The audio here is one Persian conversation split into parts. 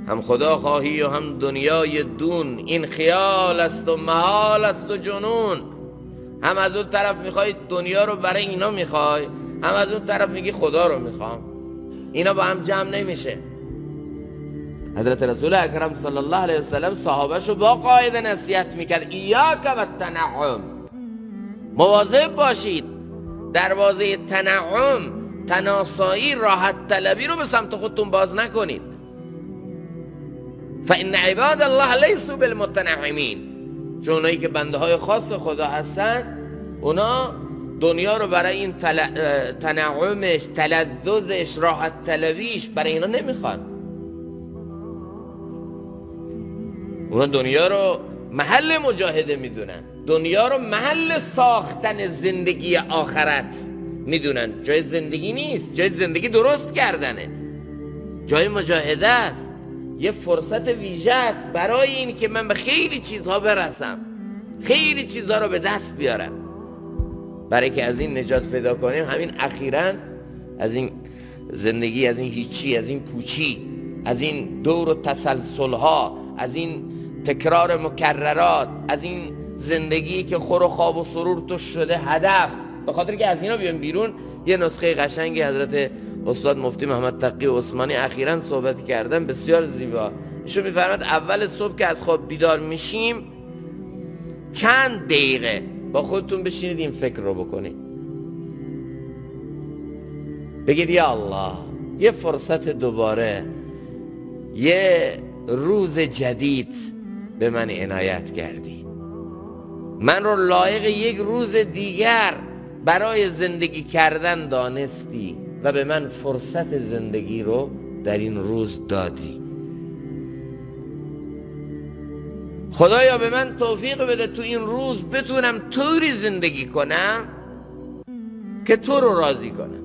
هم خدا خواهی و هم دنیای دون. این خیال است و محال است و جنون. هم از اون طرف میخوای دنیا رو برای اینا میخوای، هم از اون طرف میگی خدا رو میخوام. اینا با هم جمع نمیشه. حضرت رسول اکرم صلی الله علیه وسلم صحابهشو با قاعده نصیحت میکرد: ایاک و التنعم، مواظب باشید دروازه تنعم، تناسایی، راحت طلبی رو به سمت خودتون باز نکنید. فان عباد الله لیسوا بالمتنعمین، چون اونایی که بنده های خاص خدا هستن اونا دنیا رو برای این تنعمش، تلذذش، راحت طلبیش برای اینا نمیخوان. اونا دنیا رو محل مجاهده میدونن، دنیا رو محل ساختن زندگی آخرت میدونن. جای زندگی نیست، جای زندگی درست کردنه، جای مجاهده است. یه فرصت ویژه است برای این که من به خیلی چیزها برسم، خیلی چیزها رو به دست بیارم. برای که از این نجات پیدا کنیم همین اخیراً از این زندگی، از این هیچی، از این پوچی، از این دور و تسلسلها، از این تکرار مکررات، از این زندگی که خور و خواب و سرور تو شده هدف، به خاطر که از اینا بیان بیرون. یه نسخه قشنگی حضرت استاد مفتی محمد تقی عثمانی اخیراً صحبت کردن، بسیار زیبا. ایشون میفرماد اول صبح که از خواب بیدار میشیم چند دقیقه با خودتون بشینید این فکر رو بکنید، بگید یا الله یه فرصت دوباره، یه روز جدید به من عنایت کردی، من رو لایق یک روز دیگر برای زندگی کردن دانستی و به من فرصت زندگی رو در این روز دادی. خدایا به من توفیق بده تو این روز بتونم طوری زندگی کنم که تو رو راضی کنم،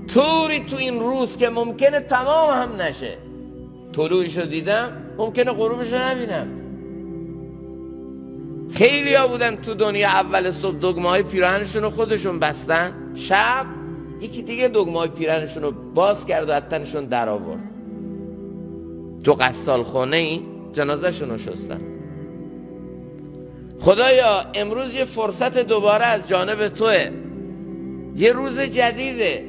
طوری تو این روز که ممکنه تمام هم نشه. طلوعشو دیدم، ممکنه غروبشو نبینم. خیلی ها بودن تو دنیا اول صبح دگمه های پیراهنشون رو خودشون بستن، شب یکی دیگه دگمه های پیراهنشون رو باز کرد و حتنشون در آورد. تو قصال خونه ای جنازه شون رو شستن. خدایا امروز یه فرصت دوباره از جانب توه، یه روز جدیده،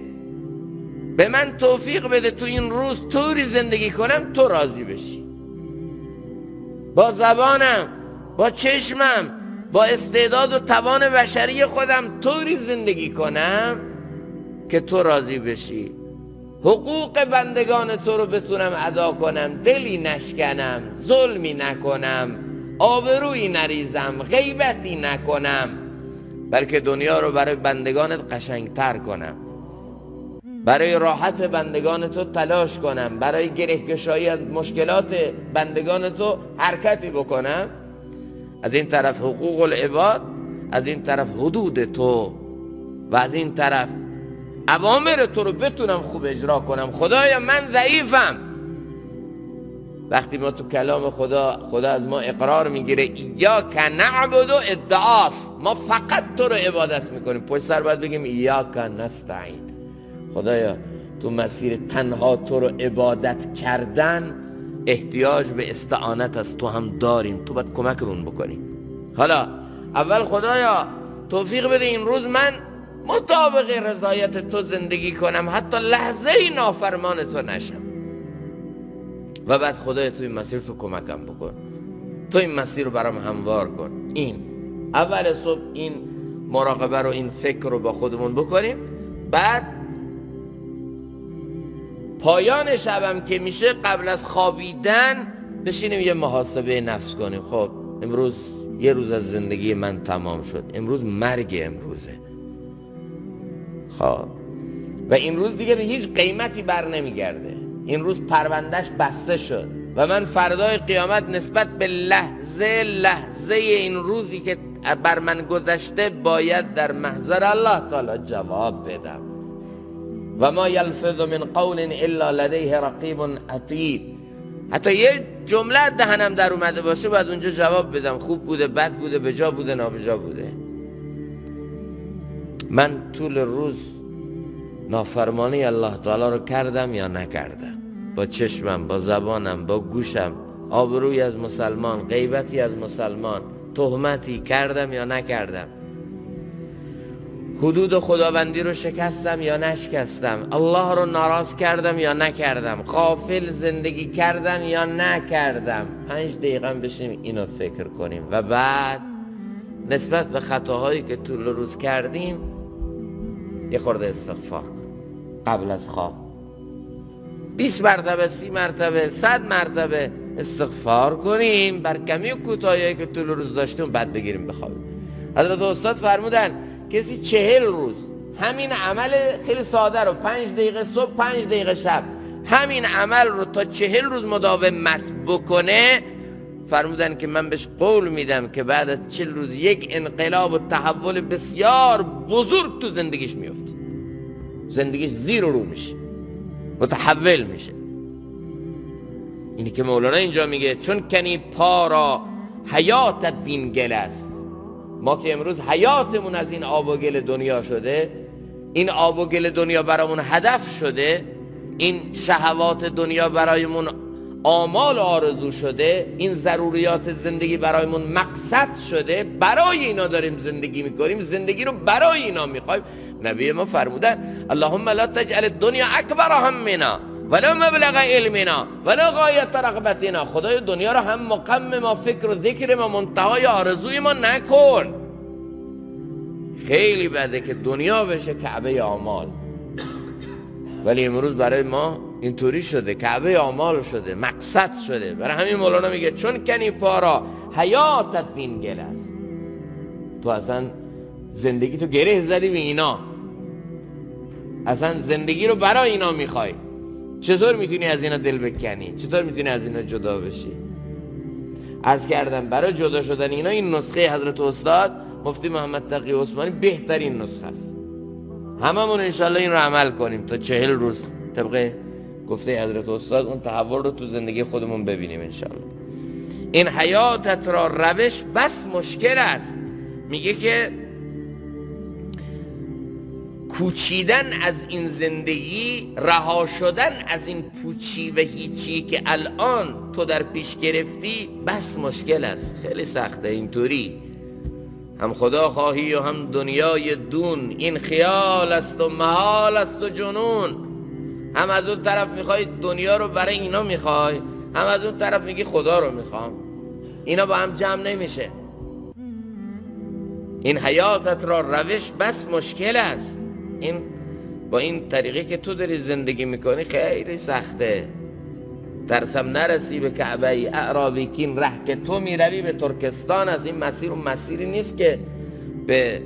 به من توفیق بده تو این روز طوری زندگی کنم تو راضی بشی، با زبانم، با چشمم، با استعداد و توان بشری خودم طوری زندگی کنم که تو راضی بشی، حقوق بندگان تو رو بتونم ادا کنم، دلی نشکنم، ظلمی نکنم، آبرویی نریزم، غیبتی نکنم، بلکه دنیا رو برای بندگانت قشنگتر کنم، برای راحت بندگان تو تلاش کنم، برای گرهگشایی از مشکلات بندگان تو حرکتی بکنم. از این طرف حقوق العباد، از این طرف حدود تو، و از این طرف اوامر تو رو بتونم خوب اجرا کنم. خدایا من ضعیفم. وقتی ما تو کلام خدا از ما اقرار میگیره ایاک نعبد و ادعاست، ما فقط تو رو عبادت میکنیم، پشت سر باید بگیم ایاک نستعین. خدایا تو مسیر تنها تو رو عبادت کردن احتیاج به استعانت از تو هم داریم، تو باید کمک رون بکنی. حالا اول خدایا توفیق بده این روز من مطابق رضایت تو زندگی کنم، حتی لحظه ای نافرمان تو نشم. و بعد خدایا تو این مسیر تو کمکم بکن، تو این مسیر رو برام هموار کن. این اول صبح این مراقبه رو، این فکر رو با خودمون بکنیم. بعد پایان شبم که میشه قبل از خوابیدن بشینیم یه محاسبه نفس کنیم. خب امروز یه روز از زندگی من تمام شد، امروز مرگ امروزه. خب و این روز دیگه به هیچ قیمتی بر نمیگرده، این روز پروندهش بسته شد و من فردای قیامت نسبت به لحظه این روزی که بر من گذشته باید در محضر الله تعالی جواب بدم. و ما یلفظ من قول الا لدیه رقیب عتید. حتی یه جمله دهنم در اومده باشه باید اونجا جواب بدم، خوب بوده، بد بوده، بجا بوده، نابجا بوده. من طول روز نافرمانی الله تعالی رو کردم یا نکردم؟ با چشمم، با زبانم، با گوشم آبروی از مسلمان، غیبتی از مسلمان، تهمتی کردم یا نکردم، حدود خداوندی رو شکستم یا نشکستم، الله رو ناراض کردم یا نکردم، غافل زندگی کردم یا نکردم. 5 دقیقه بشیم اینو فکر کنیم و بعد نسبت به خطاهایی که طول روز کردیم یه خورده استغفار کنیم قبل از خواب. 20 مرتبه، 30 مرتبه، 100 مرتبه استغفار کنیم بر کمی و کوتاهی که طول روز داشتیم، بعد بگیریم بخوابیم. حضرت استاد فرمودن کسی 40 روز همین عمل خیلی ساده رو 5 دقیقه صبح 5 دقیقه شب همین عمل رو تا 40 روز مداومت بکنه، فرمودن که من بهش قول میدم که بعد از 40 روز یک انقلاب و تحول بسیار بزرگ تو زندگیش میفته، زندگیش زیر و رو میشه، متحول میشه. اینی که مولانا اینجا میگه چون کنی پا را حیات دین گل است. ما که امروز حیاتمون از این آب و گل دنیا شده، این آب و گل دنیا برامون هدف شده، این شهوات دنیا برایمون آمال آرزو شده، این ضروریات زندگی برایمون مقصد شده، برای اینا داریم زندگی میکنیم، زندگی رو برای اینا میخوایم. نبی ما فرمودن اللهم لا تجعل الدنیا اکبر همنا ولا مبلغ علمنا ولا غایت رغبتنا. خدای دنیا رو هم مقام ما، فکر و ذکر ما، منتهای آرزوی ما نکن. خیلی بده که دنیا بشه کعبه اعمال، ولی امروز برای ما اینطوری شده، کعبه اعمال شده، مقصد شده. برای همین مولانا میگه چون کنی پا را حیاتت بین گل است. تو اصلا زندگی تو گره زدی به اینا، اصلا زندگی رو برای اینا میخوای. چطور میتونی از اینا دل بکنی؟ چطور میتونی از اینا جدا بشی؟ عرض کردم برای جدا شدن اینا این نسخه حضرت استاد مفتی محمد تقی عثمانی بهترین نسخه است. هممون انشالله این رو عمل کنیم تا 40 روز طبق گفته حضرت استاد اون تحول رو تو زندگی خودمون ببینیم انشالله. این حیاتت را روش بس مشکل است. میگه که کوچیدن از این زندگی، رها شدن از این پوچی و هیچی که الان تو در پیش گرفتی بس مشکل است، خیلی سخته. اینطوری هم خدا خواهی و هم دنیای دون، این خیال است و محال است و جنون. هم از اون طرف میخوای دنیا رو برای اینا میخوای، هم از اون طرف میگی خدا رو میخوام. اینا با هم جمع نمیشه. این حیاتت را روش بس مشکل است. این با این طریقی که تو داری زندگی میکنی خیلی سخته. ترسم نرسی به کعبه اعرابی که این ره که تو میروی به ترکستان از این مسیر اون مسیری نیست که به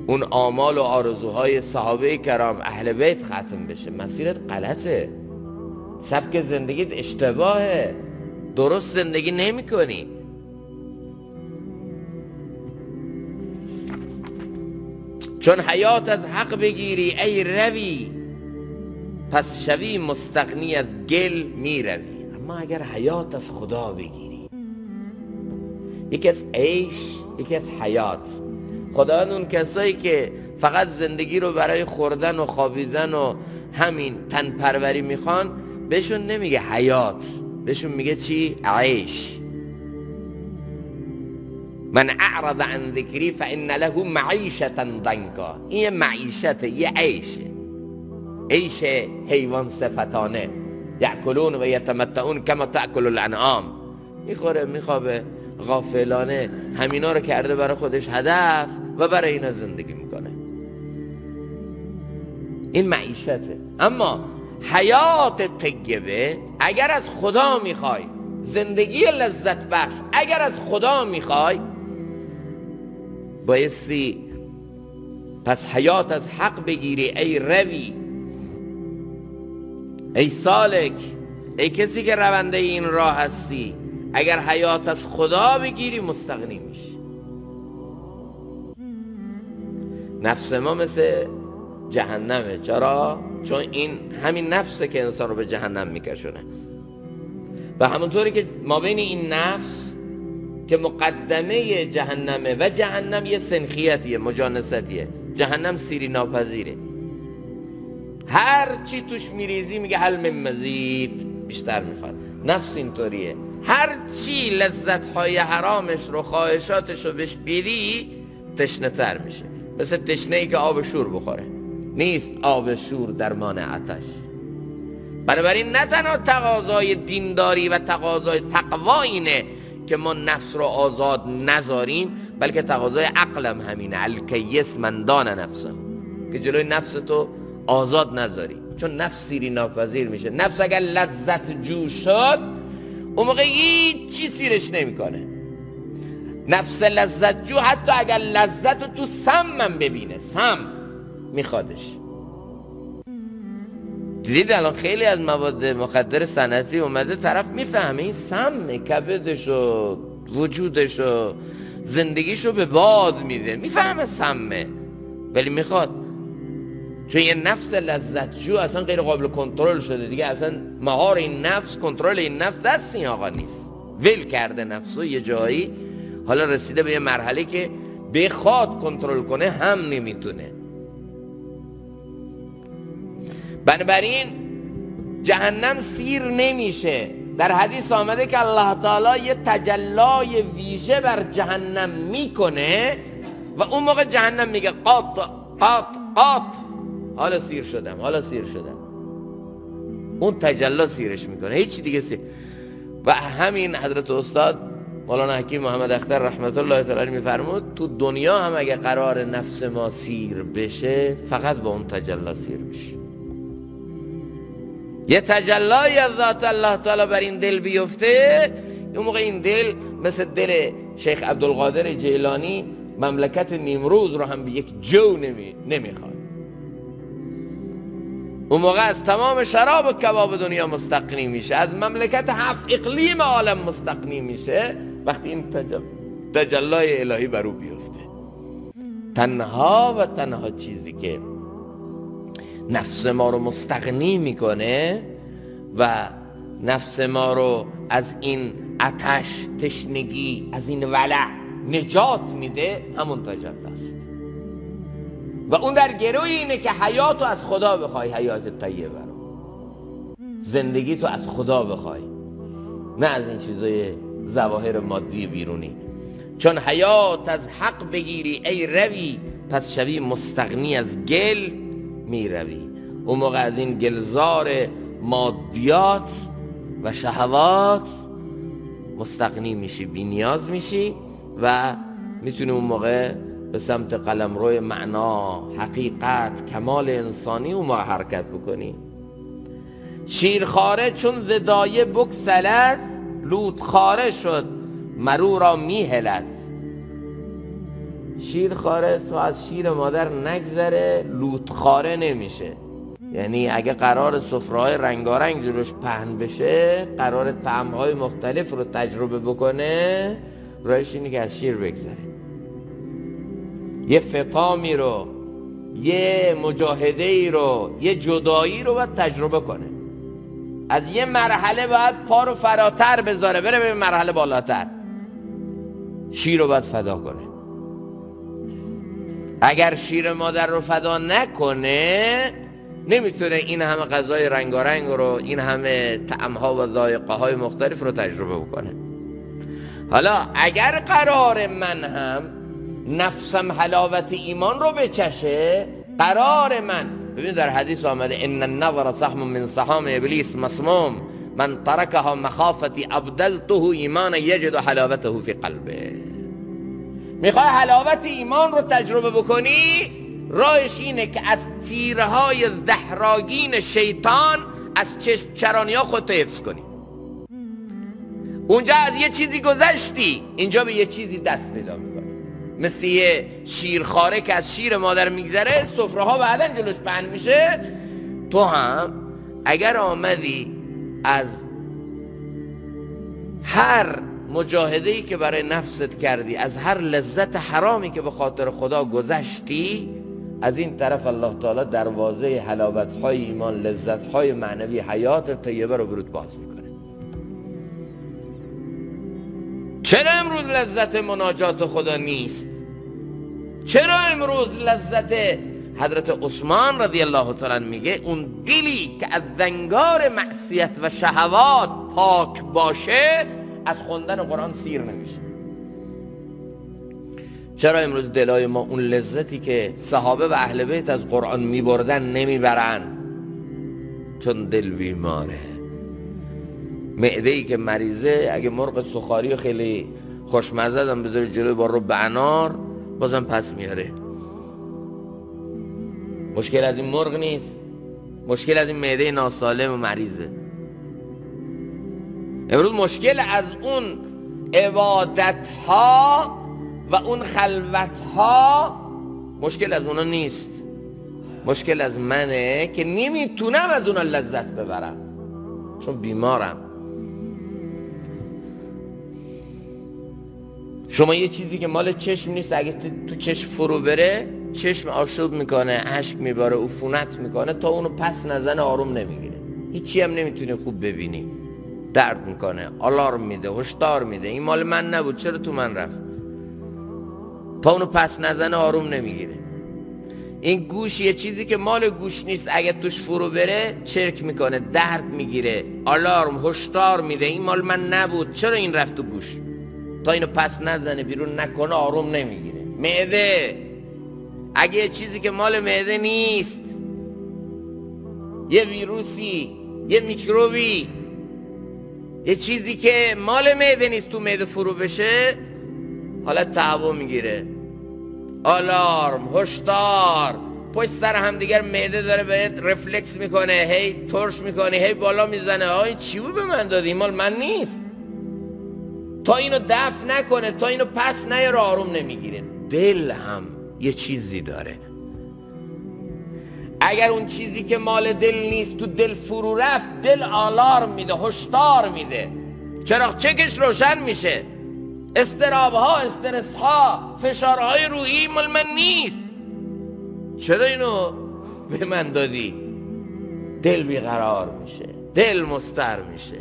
اون آمال و آرزوهای صحابه کرام اهل بیت ختم بشه. مسیرت غلطه، سبک زندگیت اشتباهه، درست زندگی نمی کنی. چون حیات از حق بگیری ای روی، پس شوی مستغنی از گل می روی. اما اگر حیات از خدا بگیری، یکی از عیش، یکی از حیات. خداوند اون کسایی که فقط زندگی رو برای خوردن و خوابیدن و همین تن پروری میخوان، بهشون نمیگه حیات، بهشون میگه چی؟ عیش. من اعرض عن ذکری فان له معیشتا ضنکا. این یه معیشته، یه عیشه، عیش حیوان صفتانه. یأکلون و یتمتعون کما تأکل الانعام. میخوره میخوابه غافلانه، همینا رو کرده برای خودش هدف و برای اینا زندگی میکنه. این معیشته. اما حیات طیبه اگر از خدا میخوای، زندگی لذت بخش اگر از خدا میخوای، بایستی پس حیات از حق بگیری ای روی، ای سالک، ای کسی که رونده این راه هستی. اگر حیات از خدا بگیری مستغنی میشی. نفس ما مثل جهنمه. چرا؟ چون این همین نفسه که انسان رو به جهنم میکشونه. و همونطوری که ما بین این نفس که مقدمه جهنمه و جهنم یه سنخیتیه، مجانستیه. جهنم سیری ناپذیره. هر چی توش میریزی میگه هل من مزید، بیشتر میخواد. نفس اینطوریه، هر چی لذت‌های حرامش رو خواهشاتش رو بهش بیدی تشنه تر میشه. مثل تشنه‌ای که آب شور بخوره، نیست آب شور درمان آتش. بنابراین نه تنها تقاضای دینداری و تقاضای تقوا اینه که ما نفس رو آزاد نذاریم، بلکه تقاضای عقلم همینه، الکیس من دان نفسه، که جلوی نفس تو آزاد نذاری، چون نفس سیری ناپذیر میشه. نفس اگر لذت جو شد اون موقع هیچ چی سیرش نمیکنه. نفس لذت جو حتی اگر لذت رو تو سمم ببینه، سم میخوادش. دیدید الان خیلی از مواد مخدر صنعتی اومده طرف میفهمه این سمه، کبدشو وجودشو زندگیشو به باد میده، میفهمه سمه ولی میخواد، چون یه نفس لذت جو اصلا غیر قابل کنترل شده دیگه. اصلا مهار این نفس، کنترل این نفس دست این آقا نیست، ول کرده نفسو یه جایی، حالا رسیده به یه مرحله که بخواد کنترل کنه هم نمیتونه. بنابراین جهنم سیر نمیشه. در حدیث آمده که الله تعالی یه تجلای ویژه بر جهنم میکنه و اون موقع جهنم میگه قاط قاط قاط، حالا سیر شدم، حالا سیر شدم. اون تجلا سیرش میکنه، هیچ دیگه سیر. و همین حضرت استاد مولانا حکیم محمد اختر رحمت الله تعالی میفرمود تو دنیا هم اگه قرار نفس ما سیر بشه فقط با اون تجلا سیر میشه. یه تجلای از ذات الله تعالی بر این دل بیفته، اون موقع این دل مثل دل شیخ عبدالقادر جیلانی مملکت نیمروز رو هم به یک جو نمیخواد. اون موقع از تمام شراب و کباب دنیا مستغنی میشه، از مملکت 7 اقلیم عالم مستغنی میشه وقتی این تجلای الهی بر او بیفته. تنها و تنها چیزی که نفس ما رو مستغنی میکنه و نفس ما رو از این آتش، تشنگی، از این ولع نجات میده همون تجلاست. و اون در گروه اینه که حیاتو از خدا بخوای، حیات طیبه رو، زندگی تو از خدا بخوای، نه از این چیزای ظواهر مادی بیرونی. چون حیات از حق بگیری ای روی، پس شوی مستغنی از گل می روی. اون موقع از این گلزار مادیات و شهوات مستغنی میشی، بی نیاز میشی و میتونی اون موقع به سمت قلمرو معنا، حقیقت، کمال انسانی اون موقع حرکت بکنی. شیرخواره چون زدایه بکسلد، لوتخواره شد مرو را میهلد. شیرخواره تو از شیر مادر نگذره، لوتخواره نمیشه. یعنی اگه قرار سفره‌های رنگارنگ جلوش پهن بشه، قرار طعم‌های مختلف رو تجربه بکنه، راهش اینه که از شیر بگذره، یه فطامی رو، یه مجاهده‌ای رو، یه جدایی رو باید تجربه کنه. از یه مرحله باید پا رو فراتر بذاره، بره به مرحله بالاتر. شیر رو باید فدا کنه. اگر شیر مادر رو فدا نکنه نمیتونه این همه غذای رنگارنگ رو، این همه طعم‌ها و ذائقه‌های مختلف رو تجربه بکنه. حالا اگر قرار من هم نفسم حلاوت ایمان رو بچشه، قرار من، ببین در حدیث آمده ان النظر سهم من سهام ابلیس مسموم من ترکها مخافتی ابدلته ایمانا یجد حلاوته فی قلبه. میخوای حلاوت ایمان رو تجربه بکنی، راهش اینه که از تیرهای زهراگین شیطان، از چشم چرانی ها خودتو حفظ کنی. اونجا از یه چیزی گذشتی، اینجا به یه چیزی دست پیدا میکنی. مثل یه شیرخواره که از شیر مادر میگذره، سفره ها بعدن جلوش پهن میشه. تو هم اگر آمدی از هر مجاهده‌ای که برای نفست کردی، از هر لذت حرامی که به خاطر خدا گذشتی، از این طرف الله تعالی دروازه حلاوت‌های ایمان، لذت‌های معنوی، حیات طیبه رو برات باز میکنه. چرا امروز لذت مناجات خدا نیست؟ چرا امروز لذت حضرت عثمان رضی الله تعالی میگه اون دلی که از زنگار معصیت و شهوات پاک باشه از خوندن قرآن سیر نمیشه. چرا امروز دلای ما اون لذتی که صحابه و اهل بیت از قرآن میبردن نمیبرن؟ چون دل بیماره. معده‌ای که مریضه اگه مرغ سوخاری خیلی خوشمزه هم بذاری جلوی با رب انار بازم پس میاره. مشکل از این مرغ نیست، مشکل از این معده ناسالم و مریضه. امروز مشکل از اون عبادت ها و اون خلوت ها، مشکل از اونا نیست، مشکل از منه که نمیتونم از اونا لذت ببرم چون بیمارم. شما یه چیزی که مال چشم نیست اگه تو چشم فرو بره چشم آشوب میکنه، اشک میباره، عفونت میکنه، تا اونو پس نزنه آروم نمیگیره، هیچی هم نمیتونی خوب ببینی، درد میکنه، آلارم میده، هشدار میده این مال من نبود چرا تو من رفت، تا اونو پس نزنه آروم نمیگیره. این گوش یه چیزی که مال گوش نیست اگه توش فرو بره چرک میکنه، درد میگیره، آلارم، هشدار میده این مال من نبود چرا این رفت تو گوش، تا اینو پس نزنه بیرون نکنه آروم نمیگیره. معده اگه یه چیزی که مال معده نیست، یه ویروسی، یه میکروبی، یه چیزی که مال معده نیست تو معده فرو بشه حالت تعب میگیره، آلارم، هشدار، پشت سر هم دیگر معده داره بهت رفلکس میکنه، هی ترش میکنه، هی بالا میزنه، این چی بود به من دادی این مال من نیست، تا اینو دفع نکنه، تا اینو پس نیاره آروم نمیگیره. دل هم یه چیزی داره، اگر اون چیزی که مال دل نیست تو دل فرو رفت دل آلارم میده، هشدار میده، چراغ چکش روشن میشه، استرابها، استرسها، فشارهای روحی مال من نیست، چرا اینو به من دادی؟ دل بیقرار میشه، دل مضطر میشه،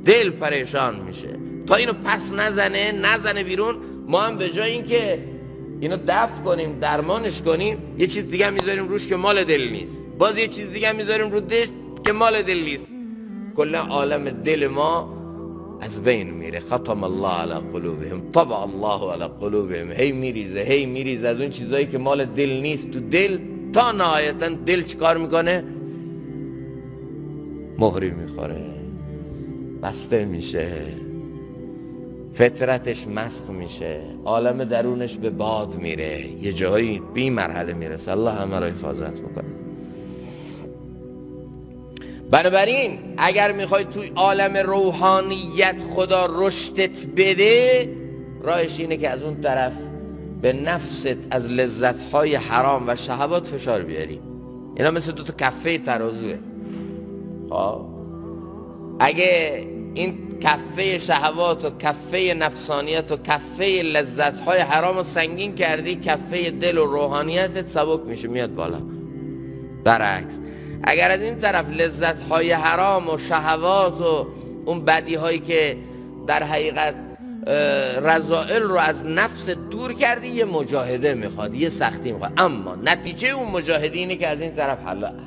دل پریشان میشه، تا اینو پس نزنه بیرون. ما هم به جای اینکه اینو دفع کنیم، درمانش کنیم، یه چیز دیگه هم میذاریم روش که مال دل نیست، باز یه چیز دیگه هم میذاریم رو دلش که مال دل نیست، کلا عالم دل ما از بین میره. ختم الله علی قلوبهم، طبع الله علی قلوبهم، هی میریزه از اون چیزایی که مال دل نیست تو دل، تا نهایتا دل چیکار میکنه؟ مهری میخوره، بسته میشه، فطرتش مسخ میشه، عالم درونش به باد میره، یه جایی به این مرحله میرسه. الله همه را حفاظت بکنه. بنابراین اگر میخوای توی عالم روحانیت خدا رشدت بده، راهش اینه که از اون طرف به نفست از لذتهای حرام و شهوات فشار بیاری. اینا مثل دو تا کفه ترازوه. خب اگه این کفه شهوات و کفه نفسانیت و کفه لذتهای حرام رو سنگین کردی، کفه دل و روحانیتت سبک میشه، میاد بالا. برعکس اگر از این طرف لذتهای حرام و شهوات و اون بدیهایی که در حقیقت رذائل رو از نفس دور کردی، یه مجاهده میخواد، یه سختی میخواد، اما نتیجه اون مجاهده اینه که از این طرف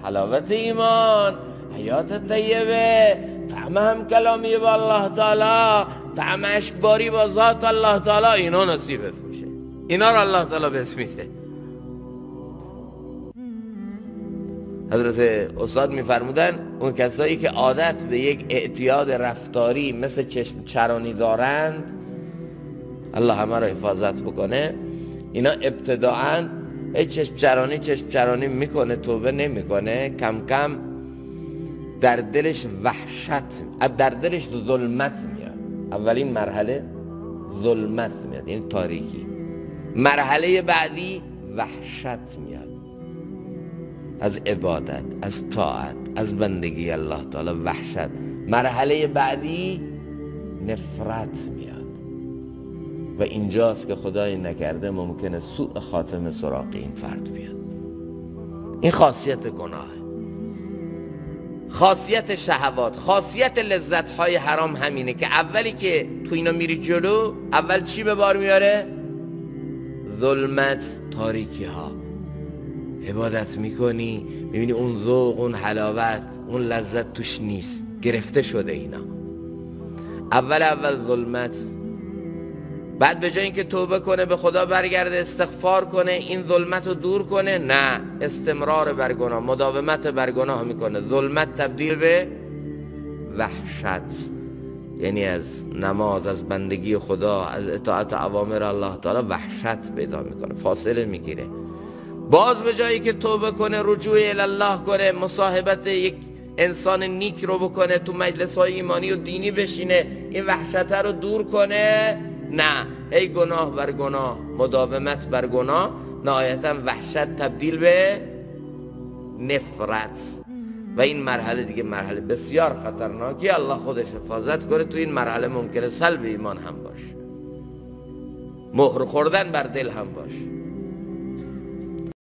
حلاوت ایمان، حیات طیبه، طعم هم کلامی با الله تعالی، طعم اشکباری با ذات الله تعالی، اینا نصیبت میشه، اینا رو الله تعالی بهت میده. حضرت استاد میفرمودن اون کسایی که عادت به یک اعتیاد رفتاری مثل چشم چرانی دارند، الله همه را حفاظت بکنه، اینا ابتداعاً چشم چرانی میکنه، توبه نمیکنه، کم کم در دلش وحشت، در دلش ظلمت میاد. اولین مرحله ظلمت میاد، یعنی تاریکی. مرحله بعدی وحشت میاد از عبادت، از طاعت، از بندگی الله تعالی، وحشت. مرحله بعدی نفرت میاد و اینجاست که خدای نکرده ممکنه سوء خاتمه سراغ این فرد بیاد. این خاصیت گناه، خاصیت شهوات، خاصیت لذت‌های حرام همینه که اولی که تو اینا میری جلو، اول چی به بار میاره؟ ظلمت، تاریکی ها. عبادت میکنی میبینی اون ذوق، اون حلاوت، اون لذت توش نیست، گرفته شده اینا. اول ظلمت، بعد به جای اینکه توبه کنه به خدا برگرده استغفار کنه این ظلمت رو دور کنه، نه، استمرار بر گناه، مداومت بر گناه میکنه. ظلمت تبدیل به وحشت، یعنی از نماز، از بندگی خدا، از اطاعت اوامر الله تعالی وحشت پیدا میکنه، فاصله میگیره. باز به جایی که توبه کنه، رجوع الله کنه، مصاحبت یک انسان نیک رو بکنه، تو مجلس‌های ایمانی و دینی بشینه، این وحشت رو دور کنه، نه، هی گناه بر گناه، مداومت بر گناه، نهایتا وحشت تبدیل به نفرت. و این مرحله دیگه مرحله بسیار خطرناکی، الله خودش حفاظت کنه. تو این مرحله ممکنه سلب ایمان هم باشه، مهر خوردن بر دل هم باشه.